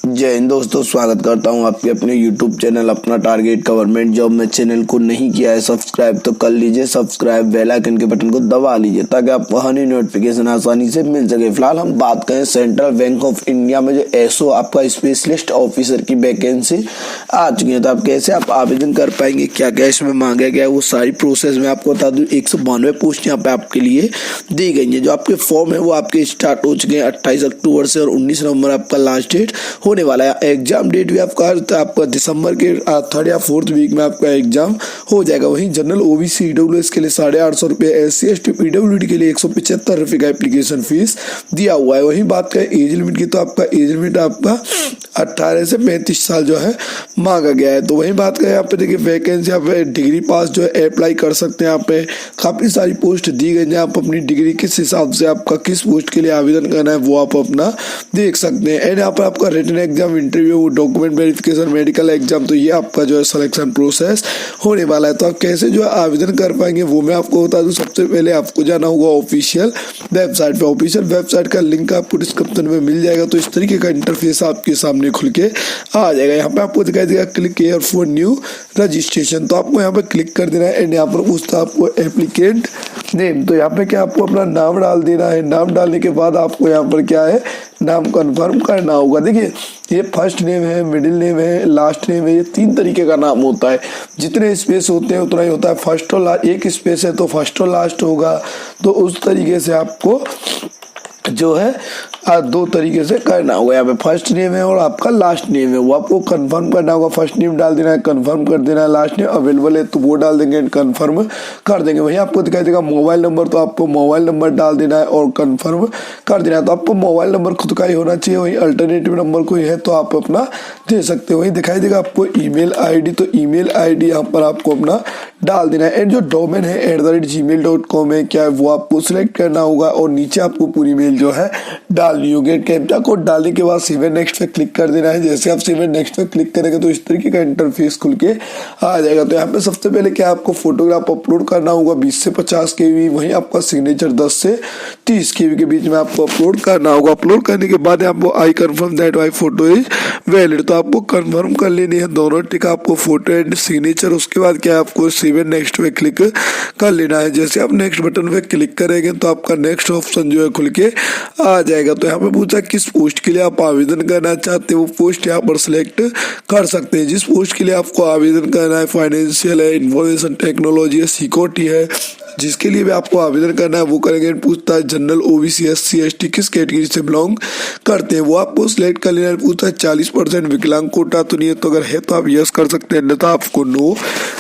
जय हिंद दोस्तों, स्वागत करता हूं आपके अपने YouTube चैनल अपना टारगेट गवर्नमेंट जॉब में। चैनल को नहीं किया है सब्सक्राइब तो कर लीजिए सब्सक्राइब, बेल आइकन के बटन को दबा लीजिए ताकि आपको हर नोटिफिकेशन आसानी से मिल सके। फिलहाल हम बात करें सेंट्रल बैंक ऑफ इंडिया में जो एसओ आपका स्पेशलिस्ट ऑफिसर की वैकेंसी आ चुकी है। तो आप कैसे आप आवेदन कर पाएंगे, क्या क्या इसमें मांगा गया है, वो सारी प्रोसेस में आपको बता दूं। 192 पोस्ट यहाँ पे आपके लिए दी गई है। जो आपके फॉर्म है वो आपके स्टार्ट हो चुके हैं 28 अक्टूबर से और 19 नवंबर आपका लास्ट डेट होने वाला है। एग्जाम डेट भी आपका दिसंबर के 3rd या 4th वीक में आपका एग्जाम हो जाएगा। वहीं जनरल ओबीसी ईडब्ल्यूएस के लिए 850 रुपये, SC ST पीडब्ल्यूडी के लिए 175 रुपये का एप्लीकेशन फीस दिया हुआ है। वहीं बात करें एज लिमिट की तो आपका एज लिमिट आपका 18 से 35 साल जो है मांगा गया है। तो वहीं बात करें यहाँ पे देखिए वैकेंसी यहाँ पे डिग्री पास जो है अप्लाई कर सकते हैं। यहाँ पे काफी सारी पोस्ट दी गई है। आप अपनी डिग्री किस हिसाब से आपका किस पोस्ट के लिए आवेदन करना है वो आप अपना देख सकते हैं। एंड यहाँ पर आपका written exam, interview, document verification, medical exam, तो ये आपका जो है सिलेक्शन प्रोसेस होने वाला है। तो आप कैसे जो है आवेदन कर पाएंगे वो मैं आपको बता दूं। सबसे पहले आपको जाना होगा ऑफिशियल वेबसाइट पे। ऑफिशियल वेबसाइट का लिंक आपको डिस्क्रिप्शन में मिल जाएगा। तो इस तरीके का इंटरफेस आपके सामने खुल के आ जाएगा। यहाँ पे आपको दिखाई देगा click here for new registration. तो आपको यहाँ पे क्लिक कर देना है। एंड यहाँ पर पूछता है आपको एप्लीकेंट नेम। तो यहाँ पे क्या आपको अपना नाम डाल देना है। नाम डालने के बाद आपको यहाँ पर क्या है नाम कंफर्म करना होगा। देखिए ये फर्स्ट नेम है, मिडिल नेम है, लास्ट नेम है। ये 3 तरीके का नाम होता है। जितने स्पेस होते हैं उतना ही होता है। फर्स्ट और लास्ट, एक स्पेस है तो फर्स्ट और लास्ट होगा। तो उस तरीके से आपको जो है 2 तरीके से करना होगा। यहाँ पे फर्स्ट नेम है और आपका लास्ट नेम है वो आपको कंफर्म करना होगा। फर्स्ट नेम डाल देना है, कंफर्म कर देना है। लास्ट नेम अवेलेबल है तो वो डाल देंगे, कंफर्म कर देंगे। वहीं आपको दिखाई देगा मोबाइल नंबर, तो आपको मोबाइल नंबर डाल देना है और कंफर्म कर देना है। तो आपको मोबाइल नंबर खुद का ही होना चाहिए। वहीं अल्टरनेटिव नंबर कोई है तो आप अपना दे सकते हो। वहीं दिखाई देगा आपको ईमेल आईडी, तो ईमेल आईडी यहाँ पर आपको अपना डाल देना है। एंड जो डोमेन है @gmail.com है क्या है वो आपको सिलेक्ट करना होगा और नीचे आपको पूरी मेल जो है डालनी होगी। कैप्चा कोड डालने के बाद सेव नेक्स्ट पे क्लिक कर देना है। जैसे आप सेव नेक्स्ट पे क्लिक करेंगे तो इस तरीके का इंटरफेस खुल के आ जाएगा। तो यहाँ पे सबसे पहले क्या आपको फोटोग्राफ अपलोड करना होगा 20 से 50 KB। वहीं आपका सिग्नेचर 10 से 30 KB के बीच में आपको अपलोड करना होगा। अपलोड करने के बाद आपको I confirm that my photo is valid, तो आपको कंफर्म कर लेनी है दोनों टिक, आपको फोटो एंड सिग्नेचर। उसके बाद क्या आपको सेव नेक्स्ट पे क्लिक कर लेना है। जैसे आप नेक्स्ट बटन पे क्लिक करेंगे तो आपका नेक्स्ट ऑप्शन जो है खुल के आ जाएगा। तो यहाँ पे पूछा किस पोस्ट के लिए आप आवेदन करना चाहते हैं, वो पोस्ट यहाँ पर सिलेक्ट कर सकते हैं। जिस पोस्ट के लिए आपको आवेदन करना है, फाइनेंशियल है, इंफॉर्मेशन टेक्नोलॉजी है, सिक्योरिटी है, जिसके लिए भी आपको आवेदन करना है वो करेंगे। पूछता है जनरल ओबीसी SC ST किस कैटेगरी से बिलोंग करते हैं वो आपको सिलेक्ट कर लेना है। पूछता है 40% विकलांग कोटा तो नहीं है, तो अगर है तो आप यस कर सकते हैं, अन्यथा आपको नो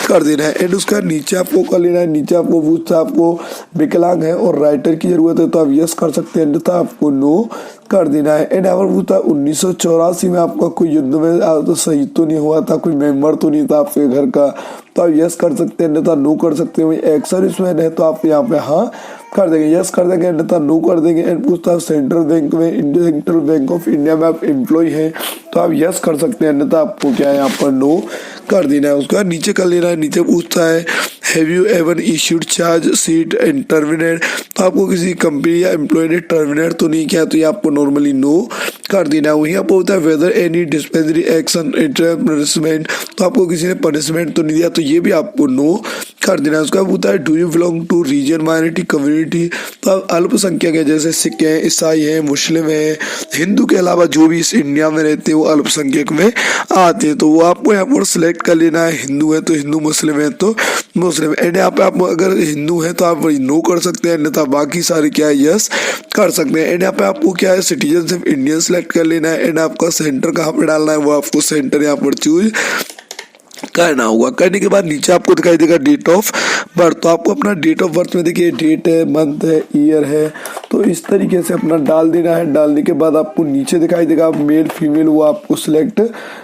कर देना है। एंड उसका नीचे आपको कर लेना है। नीचे आपको पूछता है आपको विकलांग है और राइटर की जरूरत है तो आप यस कर सकते हैं, अन्यथा आपको नो कर देना है। एंड यहाँ पर पूछता है 1984 में आपका कोई युद्ध में तो शहीद तो नहीं हुआ था, कोई मेंबर तो नहीं था आपके घर का, तो आप यस कर सकते हैं, अन्यथा नो कर सकते हैं। एक्स सर्विसमैन है तो आप यहाँ पे हाँ कर देंगे, यस कर देंगे, अन्यथा नो कर देंगे। एंड पूछता है सेंट्रल बैंक में, सेंट्रल बैंक ऑफ इंडिया में आप एम्प्लॉय हैं तो आप यस कर सकते हैं, अन्यथा आपको क्या है यहाँ पर नो कर देना है। उसका नीचे कर लेना है। नीचे पूछता है have you ever issued charge sheet and terminate, तो आपको किसी कंपनी या एम्प्लॉय ने टर्मिनेट तो नहीं किया, तो ये आपको नॉर्मली नो कर देना है। वहीं आपको होता है whether any dispensary action punishment, तो आपको किसी ने पनिशमेंट तो नहीं दिया, तो ये भी आपको नो कर देना है। उसका होता है do you belong to region minority community, तो आप अल्पसंख्यक है जैसे सिख हैं, ईसाई हैं, मुस्लिम हैं, हिंदू के अलावा जो भी इस इंडिया में रहते हैं वो अल्पसंख्यक में आते हैं, तो वो आपको यहाँ पर सिलेक्ट कर लेना है। हिंदू है तो हिंदू, मुस्लिम है तो मुस्लिम। एंड यहाँ पे आप अगर हिंदू है तो आप नो कर सकते हैं, अन्यथा बाकी सारे क्या है यस कर सकते हैं। एंड यहाँ पे आपको क्या है सिटीजनशिप इंडियन सेलेक्ट कर लेना है। एंड आपका सेंटर कहाँ पे डालना है वो आपको सेंटर यहाँ पर चूज करना होगा। करने के बाद नीचे आपको दिखाई देगा डेट ऑफ बर्थ, तो आपको अपना डेट ऑफ बर्थ में देखिए डेट है, मंथ है, ईयर है, तो इस तरीके से अपना डाल देना है। डालने के बाद आपको नीचे दिखाई देगा मेल फीमेल वो आपको सिलेक्ट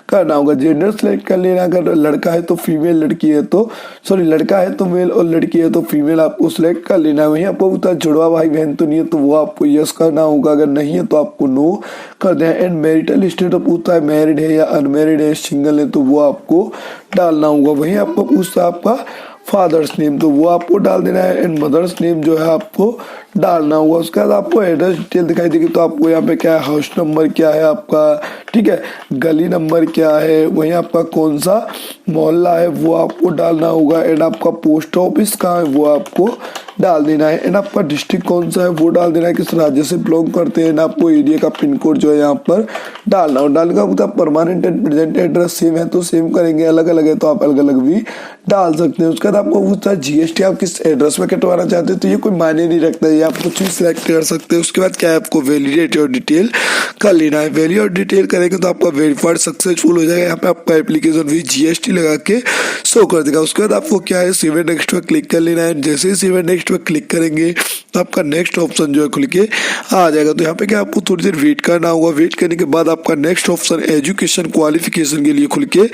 करना होगा। जेंडर सिलेक्ट कर लेना, अगर लड़का है तो फीमेल, लड़की है तो लड़का है तो मेल और लड़की है तो फीमेल आपको सिलेक्ट कर लेना है। वहीं आपको पूछता जुड़वा भाई बहन तो नहीं है तो वो आपको यस करना होगा, अगर नहीं है तो आपको नो कर देना। एंड मैरिटल स्टेटस पूछता है मैरिड है या अनमैरिड है, सिंगल है तो वो आपको डालना होगा। वहीं आपको पूछता है आपका फादर्स नेम, तो वो आपको डाल देना है। एंड मदर्स नेम जो है आपको डालना होगा। उसके बाद आपको एड्रेस डिटेल दिखाई देगी, तो आपको यहाँ पे क्या है, हाउस नंबर क्या है आपका, ठीक है, गली नंबर क्या है, वहीं आपका कौन सा मोहल्ला है वो आपको डालना होगा, एंड आपका पोस्ट ऑफिस कहाँ है वो आपको डाल देना है, एंड आपका डिस्ट्रिक्ट कौन सा है वो डाल देना है, किस राज्य से बिलोंग करते हैं, एंड आपको एरिया का पिन कोड जो है यहाँ पर डालना हो। डालने का मतलब permanent and present address same है तो सेम करेंगे, अलग अलग है तो आप अलग अलग भी डाल सकते हैं। उसके बाद आपको पूछता है जीएसटी आप किस एड्रेस में कटवाना चाहते हैं, तो ये कोई मायने नहीं रखता है, ये आप कुछ भी सिलेक्ट कर सकते हैं। उसके बाद क्या है, आपको वैलिडेट और डिटेल कर लेना है। वैलिड और डिटेल करेंगे तो आपका वेरीफाइड सक्सेसफुल हो जाएगा। यहाँ पे आपका एप्लीकेशन भी जीएसटी लगा के शो कर देगा। उसके बाद आपको क्या है, सेव एंड नेक्स्ट पे क्लिक कर लेना है। जैसे ही सेव एंड नेक्स्ट पे क्लिक करेंगे तो आपका नेक्स्ट ऑप्शन जो है खुल के आ जाएगा। तो यहाँ पे क्या आपको थोड़ी देर वेट करना होगा। वेट करने के बाद आपका नेक्स्ट ऑप्शन एजुकेशन क्वालिफिकेशन के लिए खुल के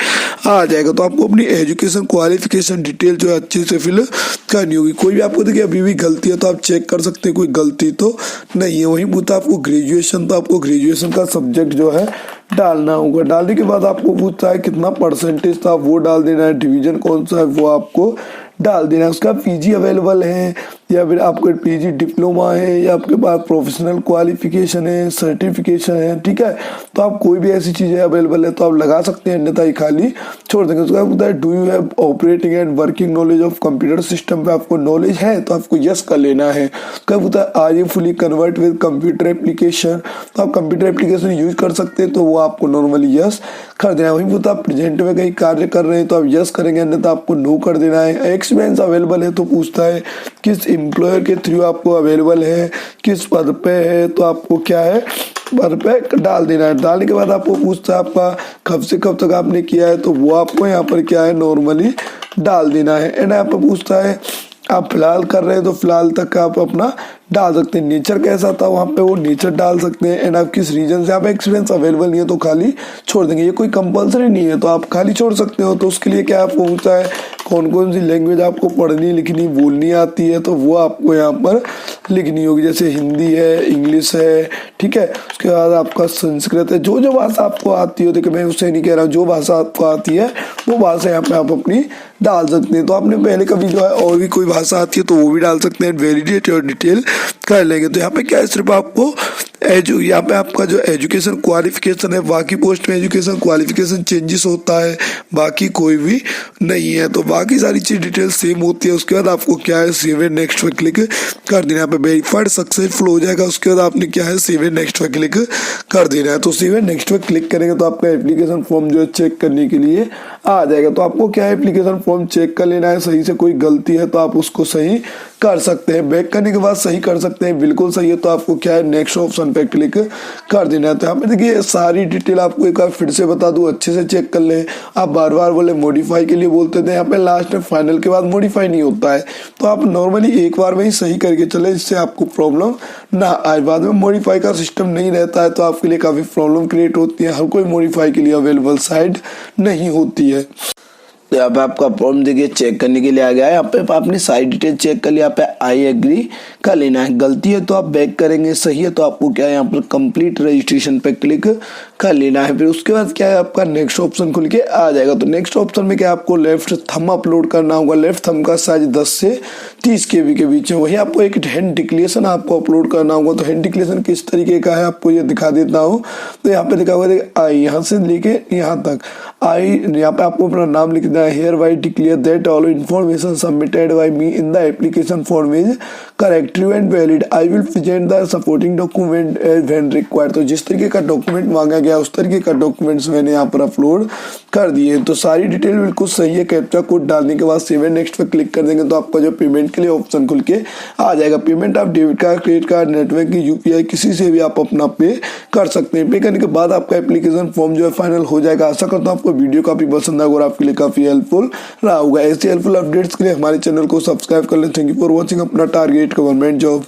आ जाएगा। तो आपको अपनी एजुकेशन क्वालिफिकेशन डिटेल जो है अच्छे से फिल करनी होगी। कोई भी आपको देखिए अभी भी गलती है तो आप चेक कर सकते हैं, कोई गलती तो नहीं है। वहीं पूछता आपको ग्रेजुएशन, तो आपको ग्रेजुएशन का सब्जेक्ट जो है डालना होगा। डालने के बाद आपको पूछता है कितना परसेंटेज था वो डाल देना है, डिवीजन कौन सा है वो आपको डाल देना है। उसका पीजी अवेलेबल है या फिर आपको पीजी डिप्लोमा है या आपके पास प्रोफेशनल क्वालिफिकेशन है, सर्टिफिकेशन है, ठीक है, तो आप कोई भी ऐसी चीज़ें अवेलेबल है तो आप लगा सकते हैं, अन्यथा ही खाली छोड़ देंगे। उसका पूछता है do you have operating and working knowledge of computer system, पे आपको नॉलेज है तो आपको यस कर लेना है। उसका पूछता है are you fully convert with computer application, तो आप कंप्यूटर एप्लीकेशन यूज कर सकते हैं तो वो आपको नॉर्मली यस कर देना है। वहीं पूछता है प्रेजेंट में कहीं कार्य कर रहे हैं तो आप यस करेंगे, अन्यथा आपको नो कर देना है। एक्सपीरियंस अवेलेबल है तो पूछता है किस एम्प्लॉयर के थ्रू आपको अवेलेबल है, किस पद पे है, तो आपको क्या है पद पे डाल देना है। डालने के बाद आपको पूछता है आपका कब से कब तक आपने किया है, तो वो आपको यहाँ पर क्या है नॉर्मली डाल देना है। एंड यहाँ पर पूछता है आप फिलहाल कर रहे हैं तो फिलहाल तक आप अपना डाल सकते हैं। नेचर कैसा था वहाँ पे वो नेचर डाल सकते हैं। एंड आप किस रीजन से, आप एक्सपीरियंस अवेलेबल नहीं है तो खाली छोड़ देंगे, ये कोई कंपलसरी नहीं है तो आप खाली छोड़ सकते हो। तो उसके लिए क्या आपको पूछता है कौन कौन सी लैंग्वेज आपको पढ़नी लिखनी बोलनी आती है, तो वो आपको यहाँ पर लिखनी होगी, जैसे हिंदी है, इंग्लिश है, ठीक है। उसके बाद आपका संस्कृत है, जो जो भाषा आपको आती हो, देखिए मैं उससे नहीं कह रहा हूँ, जो भाषा आपको आती है वो भाषा यहाँ पे आप अपनी डाल सकते हैं। तो आपने पहले कभी जो है और भी कोई भाषा आती है तो वो भी डाल सकते हैं, वैलिडेट और डिटेल कर लेंगे। तो यहाँ पे क्या है, सिर्फ आपको यहाँ पे आपका जो एजुकेशन क्वालिफिकेशन है, बाकी पोस्ट में एजुकेशन क्वालिफिकेशन चेंजेस होता है, बाकी कोई भी नहीं है, तो बाकी सारी चीज डिटेल सेम होती है। उसके बाद आपको क्या है सेव एंड नेक्स्ट पे क्लिक कर देना है। यहाँ पे वेरीफाइड सक्सेसफुल हो जाएगा। उसके बाद आपने क्या है सेव एंड नेक्स्ट पे क्लिक कर देना है। तो सेव एंड नेक्स्ट पे क्लिक करेंगे तो आपका एप्लीकेशन फॉर्म जो है चेक करने के लिए आ जाएगा। तो आपको क्या है एप्लीकेशन फॉर्म चेक कर लेना है, सही से कोई गलती है तो आप उसको सही कर सकते हैं। बैक करने के बाद सही कर सकते हैं, बिल्कुल सही है तो आपको क्या है नेक्स्ट ऑप्शन पे क्लिक कर देना है। तो यहाँ पे देखिए सारी डिटेल आपको एक बार फिर से बता दूं, अच्छे से चेक कर ले। आप बार बार बोले मॉडिफाई के लिए बोलते थे, यहाँ पे लास्ट में फाइनल के बाद मॉडिफाई नहीं होता है, तो आप नॉर्मली एक बार में ही सही करके चले, इससे आपको प्रॉब्लम ना आए। बाद में मॉडिफाई का सिस्टम नहीं रहता है तो आपके लिए काफी प्रॉब्लम क्रिएट होती है। हर कोई मॉडिफाई के लिए अवेलेबल साइट नहीं होती है। तो यहाँ पे आपका फॉर्म देखिए चेक करने के लिए आ गया है। यहाँ पे आपने सारी डिटेल चेक कर लिया, यहाँ पे आई एग्री कर लेना है। गलती है तो आप बैक करेंगे, सही है तो आपको क्या है यहाँ पर कंप्लीट रजिस्ट्रेशन पे क्लिक कर लेना है। फिर उसके बाद क्या है आपका नेक्स्ट ऑप्शन खुल के आ जाएगा। तो नेक्स्ट ऑप्शन में क्या आपको लेफ्ट थंब अपलोड करना होगा। लेफ्ट थंब का साइज 10 से 30 KB के बीच में। वही आपको एक हैंड डिक्लेरेशन आपको अपलोड करना होगा। तो हैंड डिक्लेरेशन किस तरीके का है आपको ये दिखा देता हूँ। तो यहाँ पे लिखा हुआ है आई, यहाँ से लेके यहाँ तक आई, यहाँ पे आपको अपना नाम लिखना है। Here bye declare that all information submitted by me in the application form is correct, true and valid. I will present the supporting document when required. तो जिस तरीके का डॉक्यूमेंट मांगा गया उस तरीके का डॉक्यूमेंट्स मैंने यहाँ पर अपलोड कर दिए। तो सारी डिटेल बिल्कुल सही है। कैप्चा कोड डालने के बाद सेव एंड नेक्स्ट पे क्लिक कर देंगे तो आपका जो पेमेंट के लिए ऑप्शन खुल के आ जाएगा। पेमेंट आप debit card, credit card, network की UPI किसी से भी आप अपना पे कर सकते हैं। पे करने के बाद आपका एप्लीकेशन फॉर्म जो है फाइनल हो जाएगा। आशा करता हूँ आपको वीडियो काफी पसंद आएगा और आपके लिए काफी हेल्पफुल रहा होगा। ऐसे हेल्पफुल अपडेट्स के लिए हमारे चैनल को सब्सक्राइब कर लें। थैंक यू फॉर वॉचिंग अपना टारगेट गवर्नमेंट जॉब।